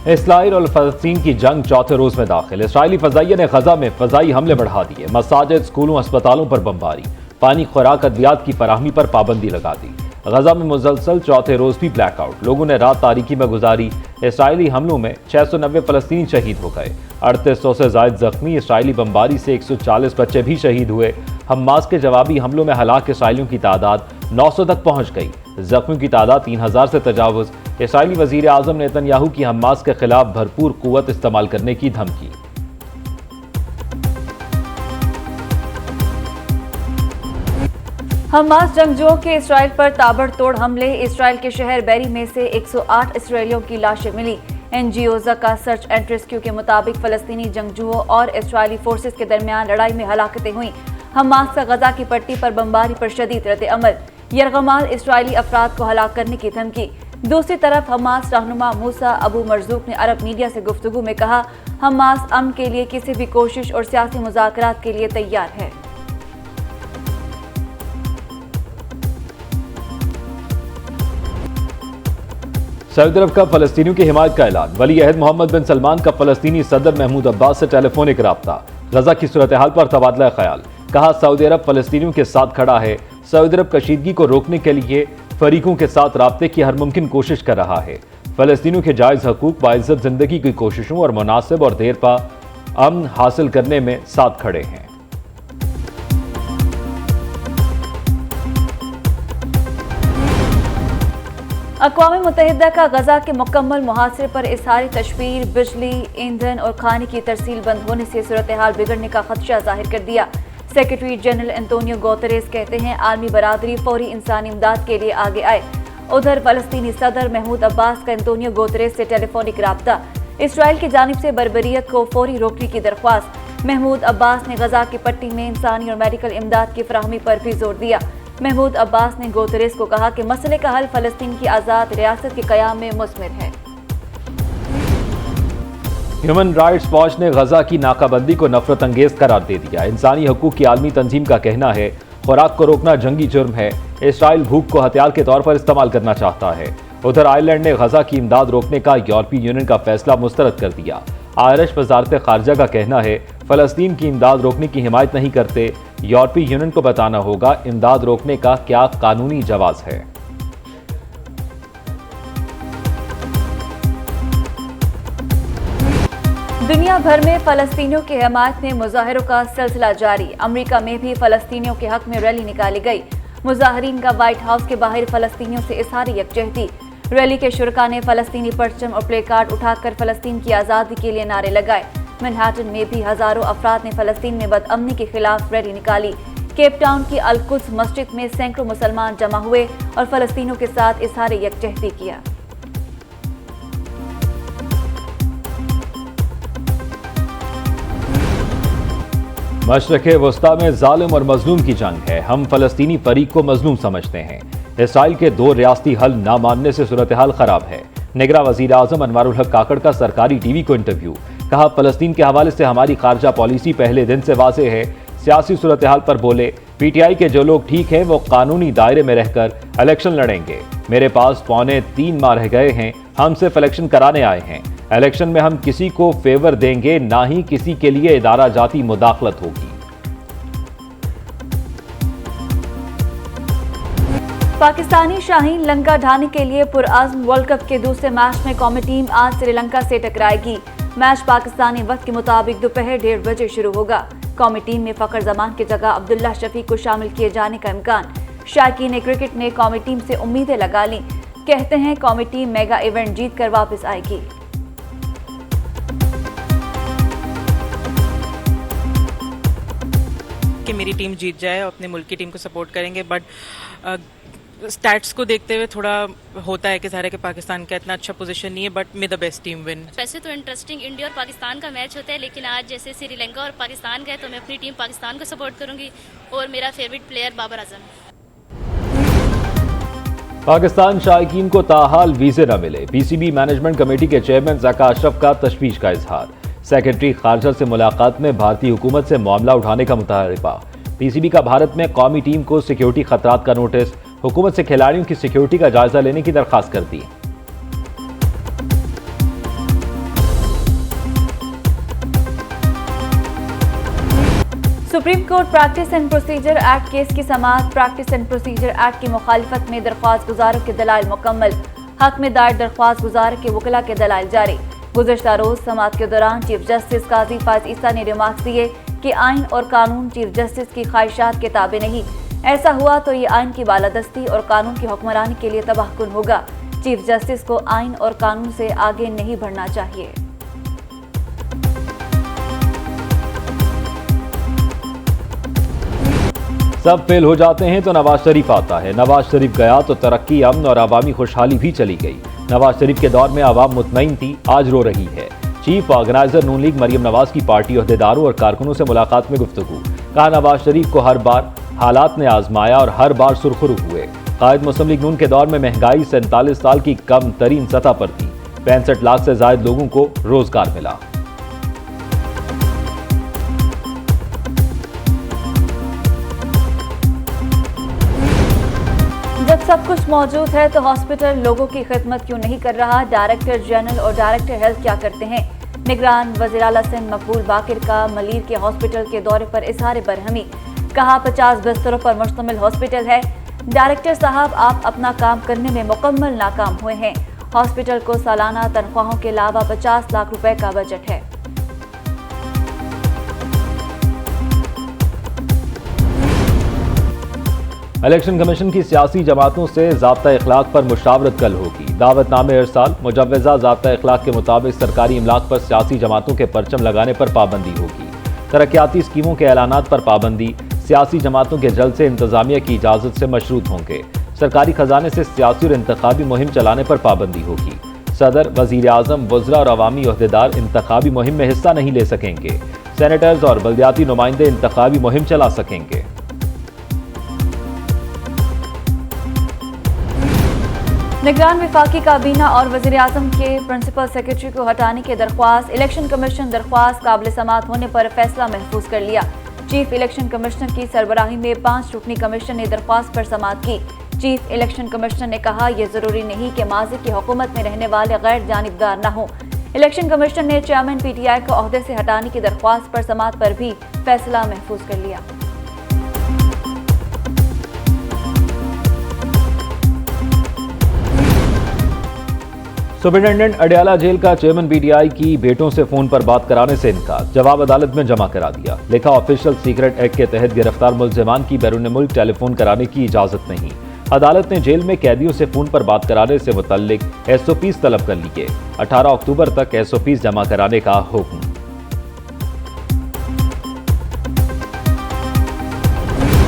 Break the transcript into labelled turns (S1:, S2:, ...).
S1: Israel और फलस्तीन की जंग चौथे रोज में दाखिल। इसराइली फजाइया ने गजा में फजाई हमले बढ़ा दिए। मसाजिद, स्कूलों, अस्पतालों पर बमबारी, पानी, खुराक, अद्वियात की फराहमी पर पाबंदी लगा दी। गजा में मुसलसल चौथे रोज भी ब्लैकआउट। लोगों ने रात तारीकी में गुजारी। इसराइली हमलों में 690 फलस्तीनी शहीद हो गए। 3800 से ज्यादा जख्मी। इसराइली बमबारी से 140 बच्चे भी शहीद हुए। हमास के जवाबी हमलों में हलाक इसराइलियों की तादाद 900 तक पहुंच गई। जख्मियों की तादाद 3000 से तजावुज। इसराइली वजीर आजम नेतन्याहू की हमास के खिलाफ भरपूर कुव्वत इस्तेमाल करने की धमकी।
S2: हमास जंगजुओं के इसराइल पर ताबड़तोड़ हमले। इसराइल के शहर बेरी में से 108 इसराइलियों की लाशें मिली। एनजीओ का सर्च एंड रेस्क्यू के मुताबिक फलस्तीनी जंगजुओं और इसराइली फोर्सेस के दरमियान लड़ाई में हलाकतें हुई। हमास का गजा की पट्टी पर बमबारी पर शदीद रद्द-ए-अमल। यरगमाल इसराइली अफराद को हलाक करने की धमकी। दूसरी तरफ हमास रहनुमा मूसा अबू मरजूक ने अरब मीडिया से गुफ्तगू में कहा, हमास अमन के लिए किसी भी कोशिश और सियासी मुज़ाकरात के लिए तैयार है।
S1: सऊदी अरब का फलस्तीनियों की हिमायत का ऐलान। वली अहद मोहम्मद बिन सलमान का फलस्तीनी सदर महमूद अब्बास से टेलीफोनिक राब्ता। गजा की सूरत हाल पर तबादला ख्याल। कहा, सऊदी अरब फलस्तीनियों के साथ खड़ा है। सऊदी अरब कशीदगी को रोकने के लिए फरीकों के साथ राब्ते की हर मुमकिन कोशिश कर रहा है। फलस्तीनियों के जायज़ हकूक, बाइज्जत जिंदगी की कोशिशों और मुनासिब और देरपा अमन हासिल करने में साथ खड़े हैं।
S2: अक़वाम मुत्तहिदा का गजा के मुकम्मल मुहासरे पर इज़हार तशवीर। बिजली, ईंधन और खाने की तरसील बंद होने से सूरत हाल बिगड़ने का खदशा जाहिर कर दिया। सेक्रेटरी जनरल एंटोनियो गुतेरेस कहते हैं, आलमी बरादरी फौरी इंसानी इमदाद के लिए आगे आए। उधर फलस्तीनी सदर महमूद अब्बास का एंटोनियो गुतेरेस से टेलीफोनिक राब्ता। इसराइल की जानिब से बर्बरियत को फौरी रोकने की दरख्वास्त। महमूद अब्बास ने गजा की पट्टी में इंसानी और मेडिकल इमदाद की फराहमी पर भी जोर दिया। महमूद अब्बास ने गुतेरेस को कहा कि मसले का हल फलस्तीन की आज़ाद रियासत के क़याम में मुस्मिर है।
S1: ह्यूमन राइट्स वॉच ने गजा की नाकाबंदी को नफरत अंगेज करार दे दिया। इंसानी हकूक की आलमी तंजीम का कहना है, खुराक को रोकना जंगी जुर्म है। इसराइल भूख को हथियार के तौर पर इस्तेमाल करना चाहता है। उधर आयरलैंड ने गजा की इमदाद रोकने का यूरोपीय यूनियन का फैसला मुस्तरद कर दिया। आयरिश वजारत खारजा का कहना है, फलस्तीन की इमदाद रोकने की हिमायत नहीं करते। यूरोपीय यूनियन को बताना होगा इमदाद रोकने का क्या कानूनी जवाज है।
S2: दुनिया भर में फलस्तीनियों की हिमायत में मुजाहिरों का सिलसिला जारी। अमेरिका में भी फलस्तीनियों के हक में रैली निकाली गई। मुजाहिरीन का व्हाइट हाउस के बाहर फलस्तीनियों से इज़हार यकजहती। रैली के शुरका ने फलस्तीनी परचम और प्ले कार्ड उठाकर फलस्तीन की आज़ादी के लिए नारे लगाए। मैनहट्टन में भी हजारों अफराद ने फलस्तीन में बदअमनी के खिलाफ रैली निकाली। केप टाउन की अल-कुद्स मस्जिद में सैकड़ों मुसलमान जमा हुए और फलस्तीनियों के साथ इज़हार यकजहती किया।
S1: मशरक़े वस्ता में जालिम और मजलूम की जंग है। हम फलस्तीनी फरीक को मजलूम समझते हैं। इसराइल के दो रियासती हल ना मानने से सूरत हाल खराब है। निगरां वज़ीर आज़म अनवारुल हक काकड़ का सरकारी टीवी को इंटरव्यू। कहा, फलस्तीन के हवाले से हमारी खारजा पॉलिसी पहले दिन से वाज़ेह है। सियासी सूरत हाल पर बोले, पीटीआई के जो लोग ठीक हैं वो कानूनी दायरे में रहकर इलेक्शन लड़ेंगे। मेरे पास 3.25 माह रह गए हैं। हम सिर्फ इलेक्शन कराने आए हैं। इलेक्शन में हम किसी को फेवर देंगे, ना ही किसी के लिए इदारा जाती मुदाखलत होगी।
S2: पाकिस्तानी शाहीन लंका ढाने के लिए पुरआज़्म। वर्ल्ड कप के दूसरे मैच में कौमी टीम आज श्रीलंका से टकराएगी। मैच पाकिस्तानी वक्त के मुताबिक दोपहर 1:30 बजे शुरू होगा। कौमी टीम में फ़खर जमान की जगह अब्दुल्ला शफीक को शामिल किए जाने का इम्कान। शायकीन क्रिकेट ने कौमी टीम से उम्मीदें लगा लीं। कहते हैं कौमी टीम मेगा इवेंट जीत कर वापस आएगी।
S3: कि मेरी टीम जीत जाए और अपने मुल्क की टीम को सपोर्ट करेंगे, बट स्टैट्स को देखते हुए थोड़ा होता है कि सारे के पाकिस्तान का इतना अच्छा पोजीशन नहीं है, but may the best team win.
S4: वैसे तो इंटरेस्टिंग इंडिया और पाकिस्तान का मैच होता है, लेकिन आज जैसे श्रीलंका और पाकिस्तान का है तो मैं अपनी टीम पाकिस्तान को सपोर्ट करूंगी और मेरा फेवरेट प्लेयर बाबर आजम।
S1: पाकिस्तान शायकीन को ताहाल वीजे न मिले। पीसीबी मैनेजमेंट कमेटी के चेयरमैन ज़का अशरफ का तशवीश का इजहार। सेक्रेटरी खारजा से मुलाकात में भारतीय हुकूमत से मामला उठाने का मुतालबा। पीसीबी का भारत में कौमी टीम को सिक्योरिटी खतरात का नोटिस। हुकूमत से खिलाड़ियों की सिक्योरिटी का जायजा लेने की दरखास्त कर दी।
S2: Supreme Court Practice and Procedure Act case की समाअत। प्रैक्टिस एंड प्रोसीजर एक्ट की मुखालिफत में दरख्वास्त गुजारों के दलाइल मुकम्मल। हक में दायर दरख्वास्त गुजार के वकला के दलाइल जारी। गुज़श्ता रोज समाअत के दौरान चीफ जस्टिस काजी फायज ईसा ने रिमार्क्स दिए कि आइन और कानून चीफ जस्टिस की ख्वाहिशात के ताबे नहीं। ऐसा हुआ तो ये आइन की बालादस्ती और कानून की हुक्मरानी के लिए तबाहकुन होगा। चीफ जस्टिस को आइन और कानून से आगे नहीं बढ़ना चाहिए।
S1: सब फेल हो जाते हैं तो नवाज शरीफ आता है। नवाज शरीफ गया तो तरक्की, अमन और आवामी खुशहाली भी चली गई। नवाज शरीफ के दौर में आवाम मुतमईन थी, आज रो रही है। चीफ ऑर्गेनाइजर नून लीग मरियम नवाज की पार्टी ओहदेदारों और कारकुनों से मुलाकात में गुफ्तगू। कहा नवाज शरीफ को हर बार हालात ने आजमाया और हर बार सुरखरू हुए। कायद मुस्लिम लीग नून के दौर में महंगाई 47 साल की कम तरीन सतह पर थी। 65 लाख से ज्यादा लोगों को रोजगार मिला।
S2: जब सब कुछ मौजूद है तो हॉस्पिटल लोगों की खिदमत क्यों नहीं कर रहा? डायरेक्टर जनरल और डायरेक्टर हेल्थ क्या करते हैं? निगरान वज़ीर आला सिंध मकबूल बाकिर का मलीर के हॉस्पिटल के दौरे पर इज़हार बरहमी। कहा 50 बिस्तरों पर मुश्तमिल हॉस्पिटल है। डायरेक्टर साहब, आप अपना काम करने में मुकम्मल नाकाम हुए हैं। हॉस्पिटल को सालाना तनख्वाहों के अलावा 50 लाख रुपए का बजट है।
S1: इलेक्शन कमीशन की सियासी जमातों से ज़ाब्ता इखलाक पर मुशावरत कल होगी। दावतनामे इरसाल, मुजव्वज़ा ज़ाब्ता इखलाक के मुताबिक सरकारी इमलाक पर सियासी जमातों के परचम लगाने पर पाबंदी होगी। तरक्याती स्कीमों के ऐलानात पर पाबंदी, सियासी जमातों के जलसे इंतजामिया की इजाज़त से मशरूत होंगे। सरकारी खजाने से सियासी और इंतखाबी मुहिम चलाने पर पाबंदी होगी। सदर, वज़ीर आज़म, वज़रा और अवामी ओहदेदार इंतखाबी मुहिम में हिस्सा नहीं ले सकेंगे। सेनेटर्स और बल्दियाती नुमाइंदे इंतखाबी मुहिम चला सकेंगे।
S2: निगरान वफाकी काबीना और वज़ीर आज़म के प्रिंसिपल सेक्रेटरी को हटाने की दरख्वास्त। इलेक्शन कमीशन दरख्वास्त काबिल समाअत होने पर फैसला महफूज कर लिया। चीफ इलेक्शन कमिश्नर की सरबराही में 5 रुकनी कमीशन ने दरख्वास्त पर समाअत की। चीफ इलेक्शन कमिश्नर ने कहा, यह जरूरी नहीं कि माजी की हुकूमत में रहने वाले गैर जानिबदार न हो। इलेक्शन कमिश्नर ने चेयरमैन PTI को ओहदे से हटाने की दरख्वास्त पर समाअत पर भी फैसला महफूज कर लिया।
S1: सुपरिटेंडेंट अडयाला जेल का चेयरमैन PTI की बेटों से फोन पर बात कराने से इनकार। जवाब अदालत में जमा करा दिया। लिखा, ऑफिशियल सीक्रेट एक्ट के तहत गिरफ्तार मुल्जिमान की बैरून मुल्क टेलीफोन कराने की इजाजत नहीं। अदालत ने जेल में कैदियों से फोन पर बात कराने से मुतल्लिक SOPs तलब कर लिए। 18 अक्टूबर तक SOPs जमा कराने का हुक्म।